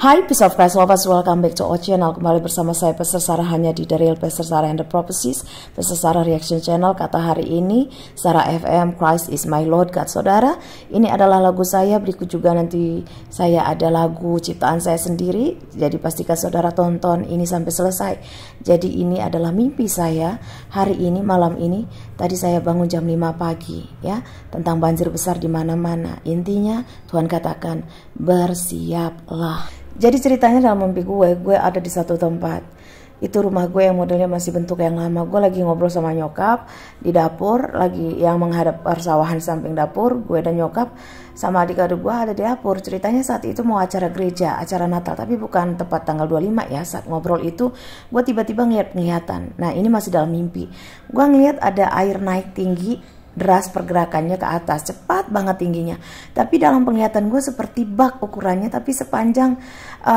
Hi, Peace of Christ Lovers, welcome back to our channel. Kembali bersama saya Pastor Sarah hanya di The Real Pastor Sarah and the Prophecies, Pastor Sarah Reaction Channel. Kata hari ini, Sarah FM, Christ is my Lord God. Saudara, ini adalah lagu saya, berikut juga nanti saya ada lagu ciptaan saya sendiri. Jadi pastikan saudara tonton ini sampai selesai. Jadi ini adalah mimpi saya hari ini, malam ini. Tadi saya bangun jam 5 pagi ya, tentang banjir besar di mana-mana. Intinya Tuhan katakan, bersiaplah. Jadi ceritanya dalam mimpi gue ada di satu tempat. Itu rumah gue yang modelnya masih bentuk yang lama. Gue lagi ngobrol sama nyokap di dapur, lagi yang menghadap persawahan samping dapur. Gue dan nyokap sama adik-adik gue ada di dapur. Ceritanya saat itu mau acara gereja, acara Natal, tapi bukan tepat tanggal 25 ya. Saat ngobrol itu gue tiba-tiba ngeliat penglihatan. Nah ini masih dalam mimpi. Gue ngeliat ada air naik tinggi, deras pergerakannya ke atas, cepat banget tingginya. Tapi dalam penglihatan gue seperti bak ukurannya, tapi sepanjang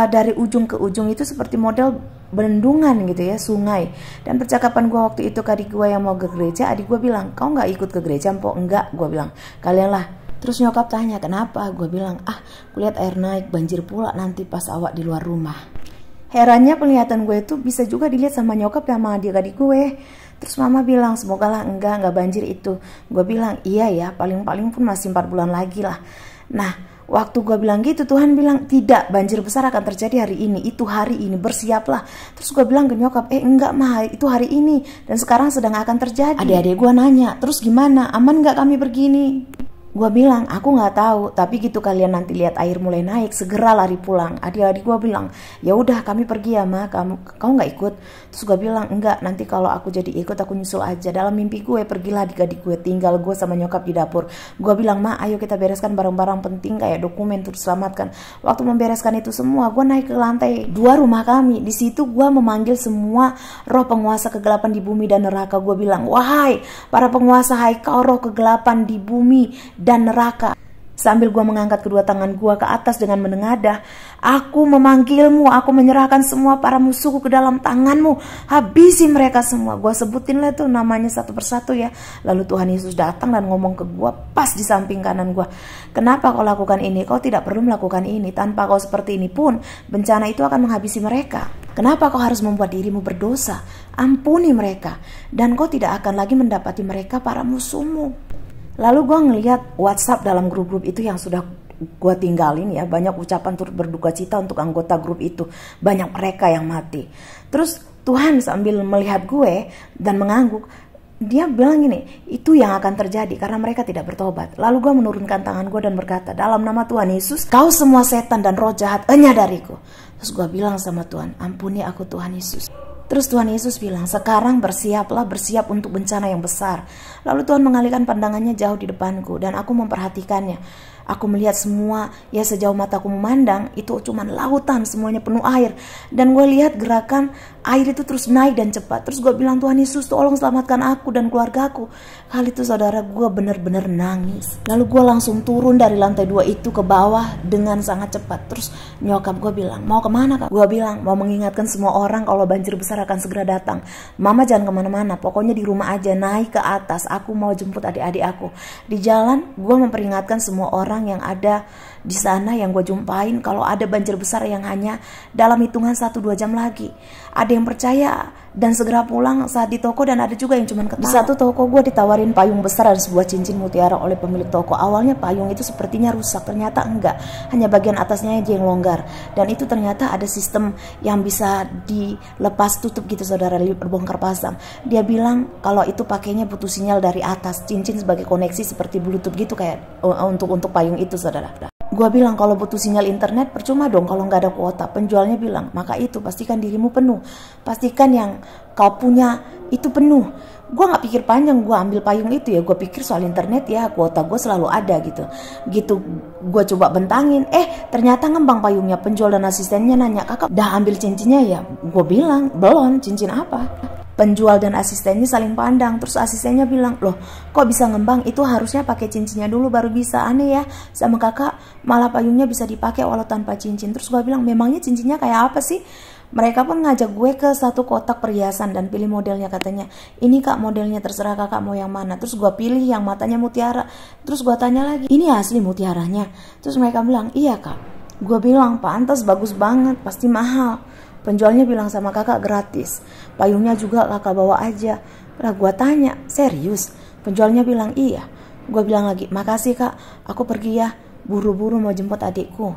dari ujung ke ujung itu seperti model bendungan gitu ya, sungai. Dan percakapan gue waktu itu ke adik gue yang mau ke gereja, adik gue bilang, kau nggak ikut ke gereja, Mpok? Enggak, gue bilang, kalian lah. Terus nyokap tanya, kenapa? Gue bilang, kulihat air naik, banjir pula nanti pas awak di luar rumah. Herannya penglihatan gue itu bisa juga dilihat sama nyokap sama adik-adik gue. Terus mama bilang, semoga lah enggak banjir itu. Gue bilang, iya ya, paling-paling pun masih 4 bulan lagi lah. Nah, waktu gue bilang gitu, Tuhan bilang, tidak, banjir besar akan terjadi hari ini. Itu hari ini, bersiaplah. Terus gue bilang ke nyokap, enggak mah, itu hari ini. Dan sekarang sedang akan terjadi. Adik-adik gue nanya, terus gimana? Aman nggak kami begini? Gue bilang, aku nggak tahu, tapi gitu kalian nanti lihat air mulai naik, segera lari pulang. Adik-adik gue bilang, ya udah kami pergi ya ma, kau nggak ikut? Terus gue bilang, enggak, nanti kalau aku jadi ikut aku nyusul aja. Dalam mimpi gue pergilah adik-adik gue, tinggal gue sama nyokap di dapur. Gue bilang, ma ayo kita bereskan barang-barang penting kayak dokumen untuk diselamatkan. Waktu membereskan itu semua, gue naik ke lantai 2 rumah kami. Di situ gue memanggil semua roh penguasa kegelapan di bumi dan neraka. Gue bilang, wahai para penguasa, hai kau roh kegelapan di bumi dan neraka. Sambil gue mengangkat kedua tangan gue ke atas dengan menengadah, aku memanggilmu, aku menyerahkan semua para musuhku ke dalam tanganmu, habisi mereka semua. Gue sebutin lah tuh namanya satu persatu ya. Lalu Tuhan Yesus datang dan ngomong ke gue pas di samping kanan gue, kenapa kau lakukan ini? Kau tidak perlu melakukan ini. Tanpa kau seperti ini pun bencana itu akan menghabisi mereka. Kenapa kau harus membuat dirimu berdosa? Ampuni mereka, dan kau tidak akan lagi mendapati mereka para musuhmu. Lalu gue ngeliat WhatsApp dalam grup-grup itu yang sudah gue tinggalin ya. Banyak ucapan turut berduka cita untuk anggota grup itu. Banyak mereka yang mati. Terus Tuhan sambil melihat gue dan mengangguk, dia bilang gini, itu yang akan terjadi karena mereka tidak bertobat. Lalu gue menurunkan tangan gue dan berkata, dalam nama Tuhan Yesus, kau semua setan dan roh jahat, enyah dariku. Terus gue bilang sama Tuhan, ampuni aku Tuhan Yesus. Terus Tuhan Yesus bilang, sekarang bersiaplah, bersiap untuk bencana yang besar. Lalu Tuhan mengalihkan pandangannya jauh di depanku dan aku memperhatikannya. Aku melihat semua, ya sejauh mataku memandang, itu cuma lautan, semuanya penuh air. Dan gue lihat gerakan air itu terus naik dan cepat. Terus gue bilang, Tuhan Yesus tolong selamatkan aku dan keluargaku. Kali itu saudara, gue benar-benar nangis. Lalu gue langsung turun dari lantai 2 itu ke bawah dengan sangat cepat. Terus nyokap gue bilang, mau kemana kak? Gue bilang, mau mengingatkan semua orang kalau banjir besar akan segera datang. Mama jangan kemana-mana, pokoknya di rumah aja, naik ke atas. Aku mau jemput adik-adik aku. Di jalan, gue memperingatkan semua orang yang ada di sana yang gue jumpain kalau ada banjir besar yang hanya dalam hitungan 1-2 jam lagi. Ada yang percaya dan segera pulang saat di toko, dan ada juga yang cuma ketawa. Di satu toko gue ditawarin payung besar dan sebuah cincin mutiara oleh pemilik toko. Awalnya payung itu sepertinya rusak, ternyata enggak, hanya bagian atasnya aja yang longgar. Dan itu ternyata ada sistem yang bisa dilepas tutup gitu saudara, bongkar pasang. Dia bilang kalau itu pakainya butuh sinyal dari atas, cincin sebagai koneksi seperti bluetooth gitu kayak untuk payung itu saudara. Gue bilang kalau butuh sinyal internet percuma dong kalau nggak ada kuota. Penjualnya bilang, maka itu pastikan dirimu penuh, pastikan yang kau punya itu penuh. Gue nggak pikir panjang, gue ambil payung itu ya. Gue pikir soal internet ya kuota gue selalu ada gitu. Gue coba bentangin, ternyata ngembang payungnya. Penjual dan asistennya nanya, kakak udah ambil cincinnya ya? Gue bilang belum. Cincin apa? Penjual dan asistennya saling pandang. Terus asistennya bilang, loh kok bisa ngembang? Itu harusnya pakai cincinnya dulu baru bisa. Aneh ya, sama kakak malah payungnya bisa dipakai walau tanpa cincin. Terus gue bilang, memangnya cincinnya kayak apa sih? Mereka pun ngajak gue ke satu kotak perhiasan dan pilih modelnya. Katanya, ini kak modelnya, terserah kakak mau yang mana. Terus gue pilih yang matanya mutiara. Terus gue tanya lagi, ini asli mutiaranya? Terus mereka bilang, iya kak. Gue bilang, pantas, bagus banget, pasti mahal. Penjualnya bilang sama kakak gratis. Payungnya juga kakak bawa aja. Lah gue tanya, serius? Penjualnya bilang iya. Gue bilang lagi, makasih kak, aku pergi ya, buru-buru mau jemput adikku.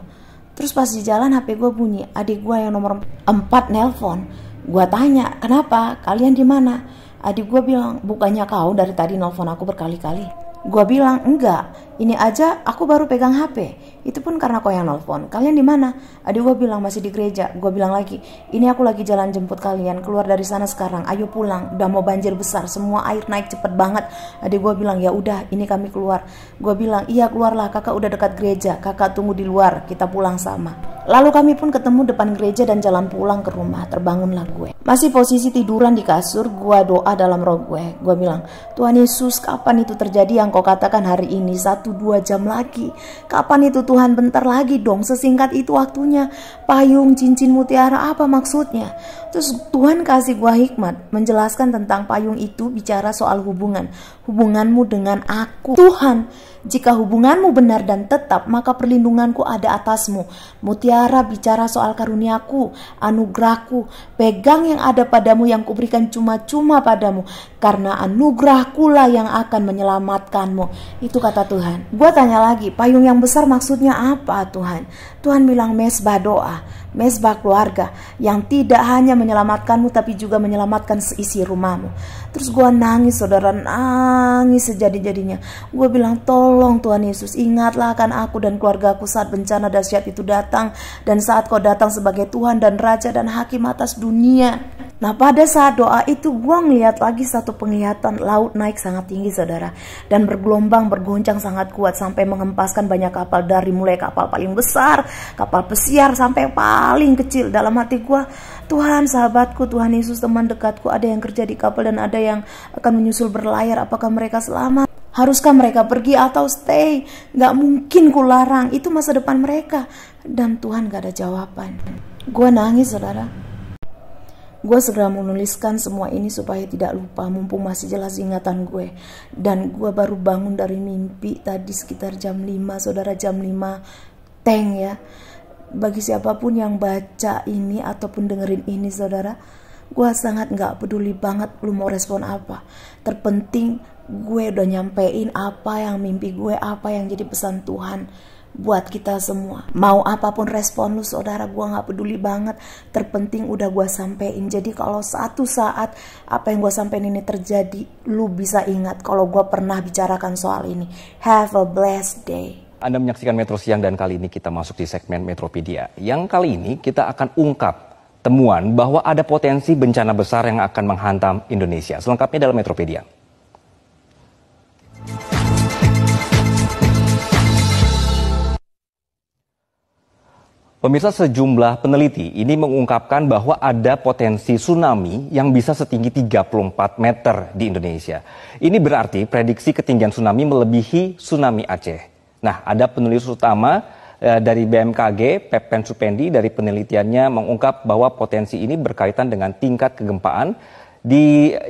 Terus pas di jalan HP gue bunyi, adik gue yang nomor 4 nelpon. Gue tanya, kenapa? Kalian di mana? Adik gue bilang, bukannya kau dari tadi nelpon aku berkali-kali? Gue bilang, enggak, ini aja aku baru pegang HP. Itu pun karena kau yang nelpon. Kalian di mana? Adik gue bilang masih di gereja. Gue bilang lagi, ini aku lagi jalan jemput kalian, keluar dari sana sekarang. Ayo pulang, udah mau banjir besar, semua air naik cepet banget. Adik gue bilang, ya udah, ini kami keluar. Gue bilang, iya keluarlah, kakak udah dekat gereja, kakak tunggu di luar, kita pulang sama. Lalu kami pun ketemu depan gereja dan jalan pulang ke rumah. Terbangunlah gue. Masih posisi tiduran di kasur, gue doa dalam roh gue. Gue bilang, Tuhan Yesus, kapan itu terjadi yang kau katakan hari ini? 1-2 jam lagi. Kapan itu Tuhan? Bentar lagi dong, sesingkat itu waktunya. Payung, cincin mutiara, apa maksudnya? Terus Tuhan kasih gue hikmat menjelaskan tentang payung itu bicara soal hubunganmu dengan aku. Tuhan, jika hubunganmu benar dan tetap, maka perlindunganku ada atasmu. Mutiara bicara soal karuniaku, anugerahku. Pegang yang ada padamu yang kuberikan cuma-cuma padamu, karena anugerahku lah yang akan menyelamatkanmu. Itu kata Tuhan. Gue tanya lagi, payung yang besar maksudnya apa Tuhan? Tuhan bilang mesbah doa, mesbah keluarga yang tidak hanya menyelamatkanmu tapi juga menyelamatkan seisi rumahmu. Terus gue nangis saudara, nangis sejadi-jadinya. Gue bilang, tolong Tuhan Yesus, ingatlah akan aku dan keluargaku saat bencana dahsyat itu datang, dan saat kau datang sebagai Tuhan dan Raja dan Hakim atas dunia. Nah pada saat doa itu gue ngeliat lagi satu penglihatan, laut naik sangat tinggi saudara, dan bergelombang bergoncang sangat kuat sampai mengempaskan banyak kapal, dari mulai kapal paling besar, kapal pesiar sampai paling kecil. Dalam hati gue, Tuhan sahabatku, Tuhan Yesus teman dekatku, ada yang kerja di kapal dan ada yang akan menyusul berlayar. Apakah mereka selamat? Haruskah mereka pergi atau stay? Gak mungkin ku larang, itu masa depan mereka. Dan Tuhan gak ada jawaban. Gue nangis saudara. Gue segera menuliskan semua ini supaya tidak lupa, mumpung masih jelas ingatan gue. Dan gue baru bangun dari mimpi tadi sekitar jam 5 saudara, jam 5 teng ya. Bagi siapapun yang baca ini ataupun dengerin ini saudara, gue sangat gak peduli banget lu mau respon apa. Terpenting gue udah nyampein apa yang mimpi gue, apa yang jadi pesan Tuhan buat kita semua. Mau apapun respon lu saudara, gue gak peduli banget. Terpenting udah gue sampein. Jadi kalau satu saat apa yang gue sampein ini terjadi, lu bisa ingat kalau gue pernah bicarakan soal ini. Have a blessed day. Anda menyaksikan Metro Siang dan kali ini kita masuk di segmen Metropedia. Yang kali ini kita akan ungkap temuan bahwa ada potensi bencana besar yang akan menghantam Indonesia. Selengkapnya dalam Metropedia. Pemirsa, sejumlah peneliti ini mengungkapkan bahwa ada potensi tsunami yang bisa setinggi 34 meter di Indonesia. Ini berarti prediksi ketinggian tsunami melebihi tsunami Aceh. Nah, ada penulis utama dari BMKG, Pepen Supendi, dari penelitiannya mengungkap bahwa potensi ini berkaitan dengan tingkat kegempaan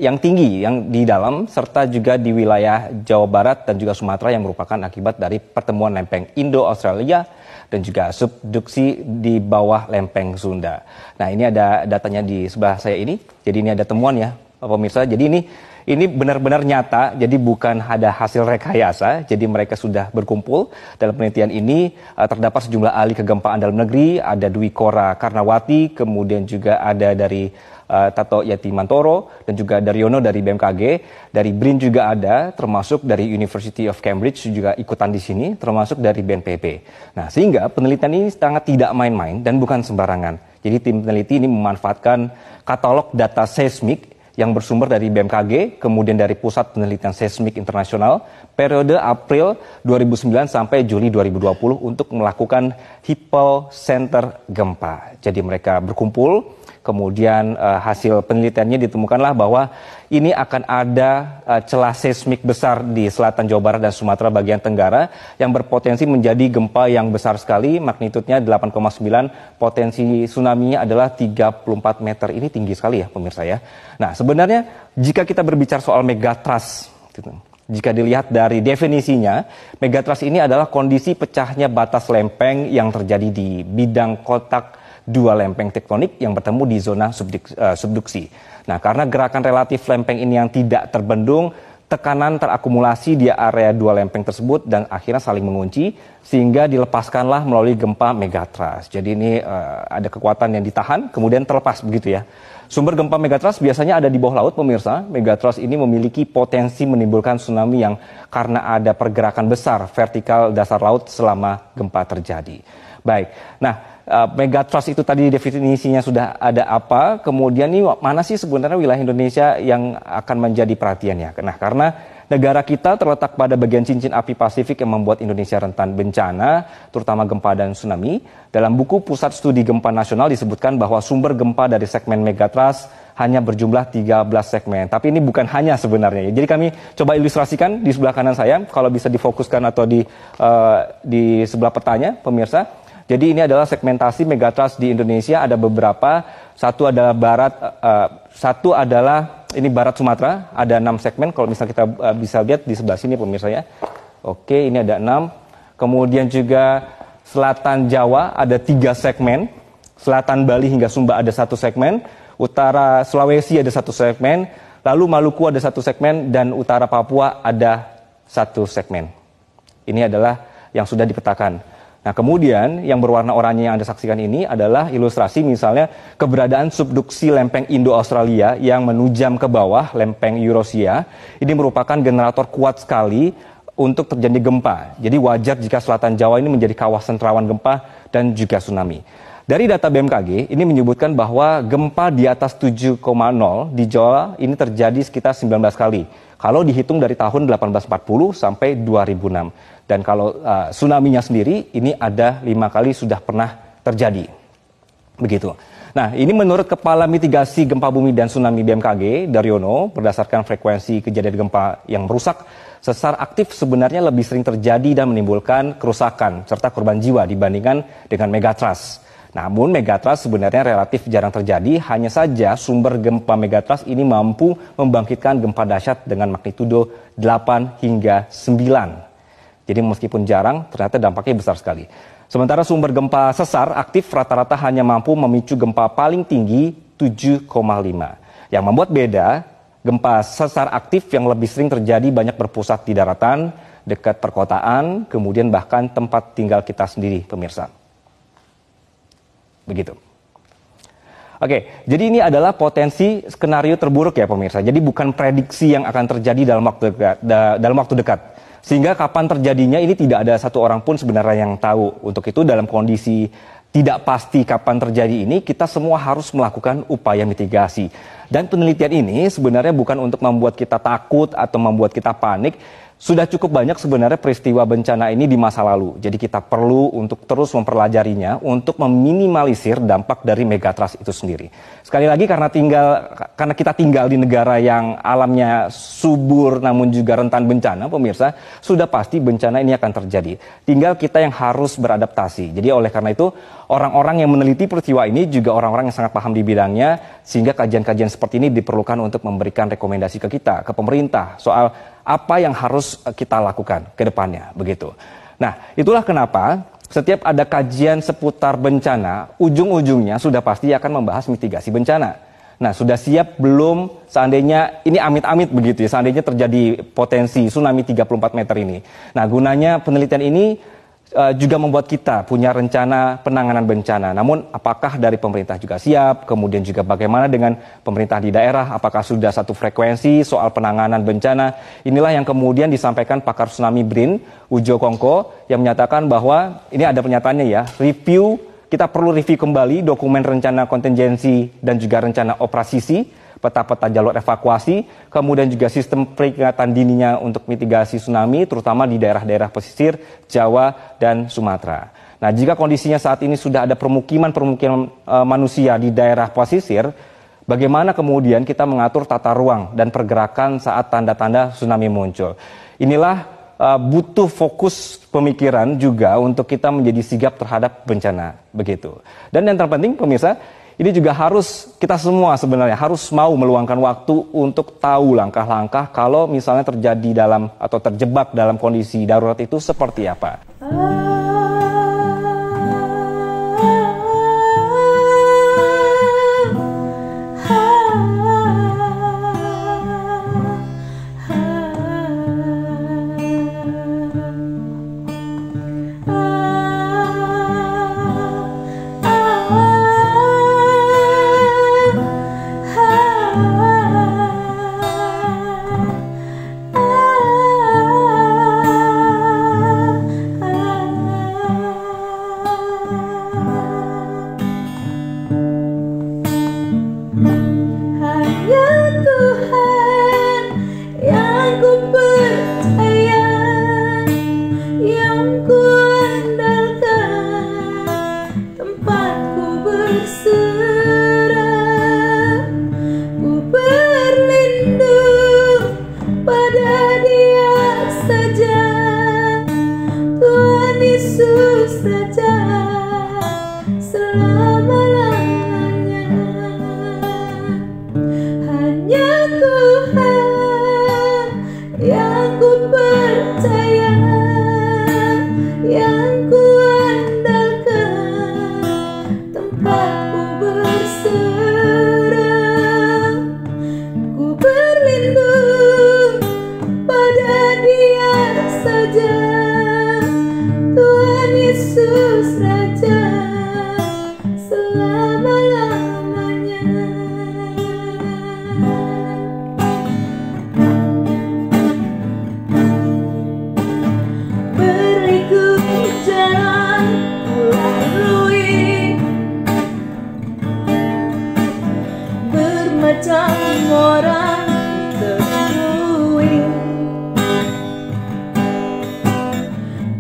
yang tinggi, yang di dalam, serta juga di wilayah Jawa Barat dan juga Sumatera yang merupakan akibat dari pertemuan lempeng Indo-Australia dan juga subduksi di bawah lempeng Sunda. Nah, ini ada datanya di sebelah saya ini. Jadi ini ada temuan ya, pemirsa. Jadi ini benar-benar nyata, jadi bukan ada hasil rekayasa. Jadi mereka sudah berkumpul. Dalam penelitian ini terdapat sejumlah ahli kegempaan dalam negeri, ada Dwi Kora Karnawati, kemudian juga ada dari Tato Yatimantoro, dan juga Daryono dari BMKG, dari BRIN juga ada, termasuk dari University of Cambridge juga ikutan di sini, termasuk dari BNPB. Nah, sehingga penelitian ini sangat tidak main-main dan bukan sembarangan. Jadi tim peneliti ini memanfaatkan katalog data seismik yang bersumber dari BMKG, kemudian dari Pusat Penelitian Seismik Internasional, periode April 2009 sampai Juli 2020 untuk melakukan hypocenter gempa. Jadi mereka berkumpul. Kemudian hasil penelitiannya ditemukanlah bahwa ini akan ada celah seismik besar di selatan Jawa Barat dan Sumatera bagian Tenggara yang berpotensi menjadi gempa yang besar sekali, magnitudenya 8,9, potensi tsunami-nya adalah 34 meter. Ini tinggi sekali ya pemirsa ya. Nah, sebenarnya jika kita berbicara soal megatrust, Jika dilihat dari definisinya, megatrust ini adalah kondisi pecahnya batas lempeng yang terjadi di bidang kotak dua lempeng tektonik yang bertemu di zona subduksi. Nah, karena gerakan relatif lempeng ini yang tidak terbendung, tekanan terakumulasi di area dua lempeng tersebut dan akhirnya saling mengunci sehingga dilepaskanlah melalui gempa megatrust. Jadi ini ada kekuatan yang ditahan kemudian terlepas begitu ya. Sumber gempa megatrust biasanya ada di bawah laut pemirsa. Megatrust ini memiliki potensi menimbulkan tsunami yang karena ada pergerakan besar vertikal dasar laut selama gempa terjadi. Baik, nah megatrust itu tadi definisinya sudah ada apa, kemudian ini mana sih sebenarnya wilayah Indonesia yang akan menjadi perhatian ya? Nah, karena negara kita terletak pada bagian cincin api Pasifik yang membuat Indonesia rentan bencana, terutama gempa dan tsunami. Dalam buku Pusat Studi Gempa Nasional disebutkan bahwa sumber gempa dari segmen megatrust hanya berjumlah 13 segmen. Tapi ini bukan hanya sebenarnya. Jadi kami coba ilustrasikan di sebelah kanan saya, kalau bisa difokuskan atau di sebelah petanya, pemirsa. Jadi ini adalah segmentasi megatrust di Indonesia, ada beberapa. Satu adalah ini barat Sumatera, ada 6 segmen. Kalau misalnya kita bisa lihat di sebelah sini pemirsa ya. Oke, ini ada 6. Kemudian juga selatan Jawa ada 3 segmen. Selatan Bali hingga Sumba ada 1 segmen. Utara Sulawesi ada 1 segmen. Lalu Maluku ada 1 segmen dan utara Papua ada 1 segmen. Ini adalah yang sudah dipetakan. Nah, kemudian yang berwarna oranye yang Anda saksikan ini adalah ilustrasi misalnya keberadaan subduksi lempeng Indo-Australia yang menujam ke bawah lempeng Eurasia. Ini merupakan generator kuat sekali untuk terjadi gempa. Jadi wajar jika selatan Jawa ini menjadi kawasan rawan gempa dan juga tsunami. Dari data BMKG ini menyebutkan bahwa gempa di atas 7,0 di Jawa ini terjadi sekitar 19 kali. Kalau dihitung dari tahun 1840 sampai 2006. Dan kalau tsunami-nya sendiri ini ada 5 kali sudah pernah terjadi. Begitu. Nah, ini menurut Kepala Mitigasi Gempa Bumi dan Tsunami BMKG, Daryono, berdasarkan frekuensi kejadian gempa yang merusak, sesar aktif sebenarnya lebih sering terjadi dan menimbulkan kerusakan serta korban jiwa dibandingkan dengan megatrust. Namun megatrust sebenarnya relatif jarang terjadi, hanya saja sumber gempa megatrust ini mampu membangkitkan gempa dahsyat dengan magnitudo 8 hingga 9. Jadi meskipun jarang, ternyata dampaknya besar sekali. Sementara sumber gempa sesar aktif rata-rata hanya mampu memicu gempa paling tinggi 7,5. Yang membuat beda, gempa sesar aktif yang lebih sering terjadi banyak berpusat di daratan, dekat perkotaan, kemudian bahkan tempat tinggal kita sendiri, pemirsa. Begitu. Oke, jadi ini adalah potensi skenario terburuk ya pemirsa. Jadi bukan prediksi yang akan terjadi dalam waktu dekat. Sehingga kapan terjadinya ini tidak ada satu orang pun sebenarnya yang tahu. Untuk itu dalam kondisi tidak pasti kapan terjadi ini, kita semua harus melakukan upaya mitigasi. Dan penelitian ini sebenarnya bukan untuk membuat kita takut atau membuat kita panik. Sudah cukup banyak sebenarnya peristiwa bencana ini di masa lalu. Jadi kita perlu untuk terus mempelajarinya untuk meminimalisir dampak dari megatrust itu sendiri. Sekali lagi karena kita tinggal di negara yang alamnya subur namun juga rentan bencana, pemirsa, sudah pasti bencana ini akan terjadi. Tinggal kita yang harus beradaptasi. Jadi oleh karena itu orang-orang yang meneliti peristiwa ini juga orang-orang yang sangat paham di bidangnya, sehingga kajian-kajian seperti ini diperlukan untuk memberikan rekomendasi ke kita, ke pemerintah soal apa yang harus kita lakukan ke depannya, begitu. Nah, itulah kenapa setiap ada kajian seputar bencana, ujung-ujungnya sudah pasti akan membahas mitigasi bencana. Nah, sudah siap belum seandainya ini amit-amit begitu ya, seandainya terjadi potensi tsunami 34 meter ini. Nah, gunanya penelitian ini juga membuat kita punya rencana penanganan bencana. Namun apakah dari pemerintah juga siap? Kemudian juga bagaimana dengan pemerintah di daerah? Apakah sudah satu frekuensi soal penanganan bencana? Inilah yang kemudian disampaikan pakar tsunami BRIN, Ujo Kongko, yang menyatakan bahwa ini ada pernyataannya ya, kita perlu review kembali dokumen rencana kontingensi dan juga rencana operasi, peta-peta jalur evakuasi, kemudian juga sistem peringatan dininya untuk mitigasi tsunami, terutama di daerah-daerah pesisir Jawa dan Sumatera. Nah, jika kondisinya saat ini sudah ada permukiman manusia di daerah pesisir, bagaimana kemudian kita mengatur tata ruang dan pergerakan saat tanda-tanda tsunami muncul? Inilah butuh fokus pemikiran juga untuk kita menjadi sigap terhadap bencana, begitu. Dan yang terpenting pemirsa, Ini juga harus kita semua sebenarnya harus mau meluangkan waktu untuk tahu langkah-langkah kalau misalnya terjadi dalam atau terjebak dalam kondisi darurat itu seperti apa.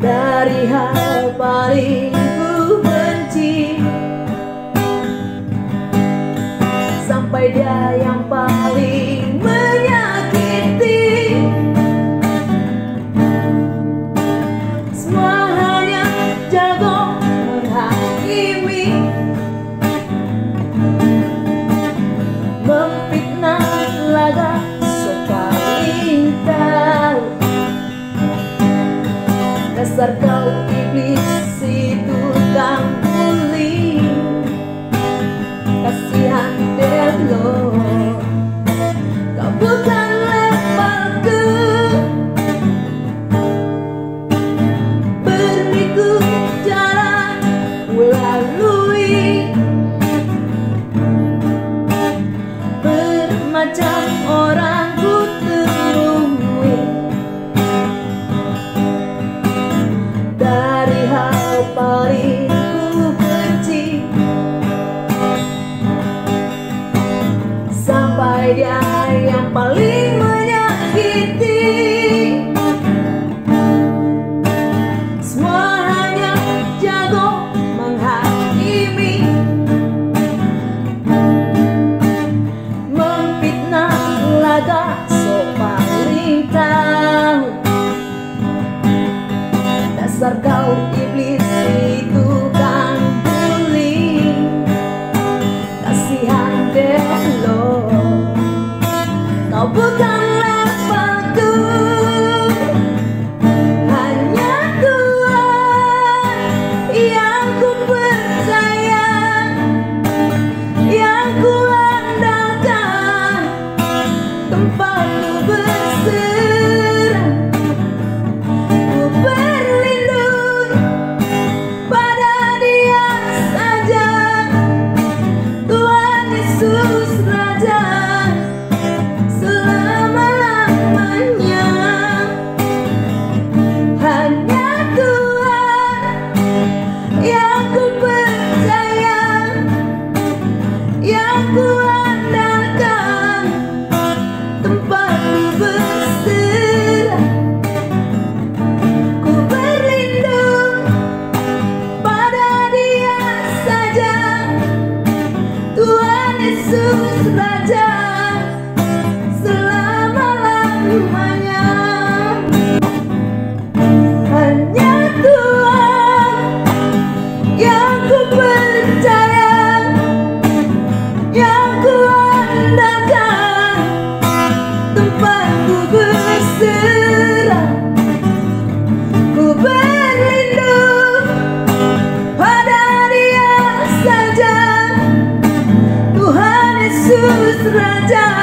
Dari hal paling ku benci sampai dia yang paling menyakiti, semua hanya jago menghakimi, memfitnah laga so paling tahu. Dasar kau iblis itu kang bully, kasihan deh lo, kau bukan levelku. Beriku jalan ku lalui, bermacam orang ku temui. Dari hal paling ku benci sampai dia yang paling menyakiti, semua hanya jago menghakimi, memfitnah laga so paling tahu. Dasar kau iblis itu kan bully, kasihan deh lo, saja